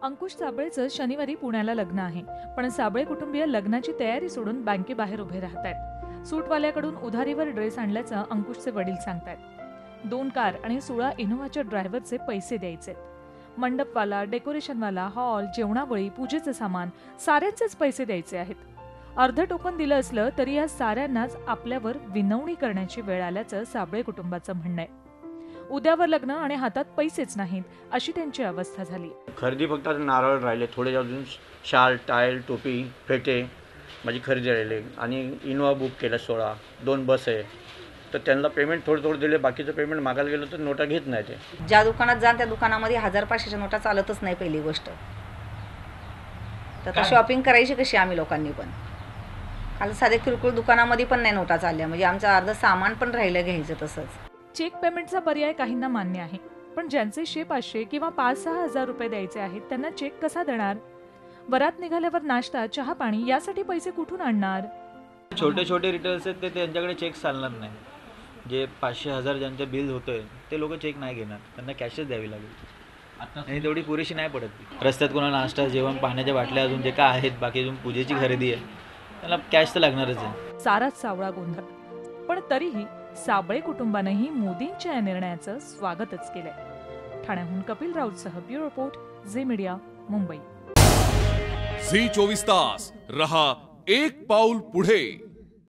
अंकुश साबळेचं शनिवारी पुण्याला लग्न आहे, पण साबळे कुटुंबीय लग्नाची तयारी सोडून बँकेबाहेर उभे राहतायत. सूटवाल्याकडून उधारीवर ड्रेस आणल्याचं अंकुशचे वडील सांगतायत. 2 कार आणि 16 इनोव्हाच्या ड्रायव्हरचे पैसे द्यायचे. मंडपवाला, डेकोरेशनवाला, हॉल, जेवणावळी, पूजेचं सामान साऱ्यांचेच पैसे द्यायचे आहेत. अर्ध टोकन दिलं असलं तरी या साऱ्यांनाच आपल्यावर विनवणी करण्याची वेळ आल्याचं साबळे कुटुंबाचं म्हणणं आहे. उद्यावर लग्न आणि हातात पैसेच नाहीत अशी त्यांची अवस्था झाली. खरेदी फक्त नारळ राहिले, थोडे अजून शाल, टायल, टोपी, फेटे माझी खरेदी राहिले आणि इनोवा बुक केला 16, 2 बस आहे. तर त्यांना पेमेंट थोडं दिले, बाकीचं पेमेंट मागायला गेलं तर नोटा घेत नाही ते. ज्या दुकानात जा त्या दुकानामध्ये 1000-500च्या नोटा चालतच नाही पहिली गोष्ट. तर शॉपिंग करायची कशी आम्ही लोकांनी पण. काल साधे किरकोळ दुकानामध्ये पण नाही नोटा चालल्या, म्हणजे आमचं अर्ध सामान पण राहिलं घ्यायचं तसंच. चेक पेमेंटचा पर्याय काहींना मान्य आहे, पण ज्यांचे 500 किंवा 5-6 हजार रुपये द्यायचे आहेत त्यांना चेक कसा देणार? वरात निघाल्यावर नाश्ता, चहा पाणी यासाठी पैसे कुठून आणणार? छोटे रिटेलर्स आहेत ते त्यांच्याकडे चेक चालणार नाही. जे 500-1000 ज्यांचं बिल होतंय ते लोक चेक नाही घेणार, त्यांना कॅशच द्यावी लागेल आणि तेवढी पुरेशी नाही पडत. रस्त्यात कोणाला नाश्ता, जेवण, पाण्याच्या बाटल्या अजून जे काय आहेत, बाकी अजून पूजेची खरेदी आहे, त्याला कॅश तर लागणारच आहे. साराच सावळा गोंधळ. पण तरीही साबळे कुटुंबानेही मोदींच्या या निर्णयाचं स्वागतच केलंय. ठाण्याहून कपिल राऊतसह bureau report, Zee media, Mumbai. Zee 24 तास रहा एक पाऊल पुढे.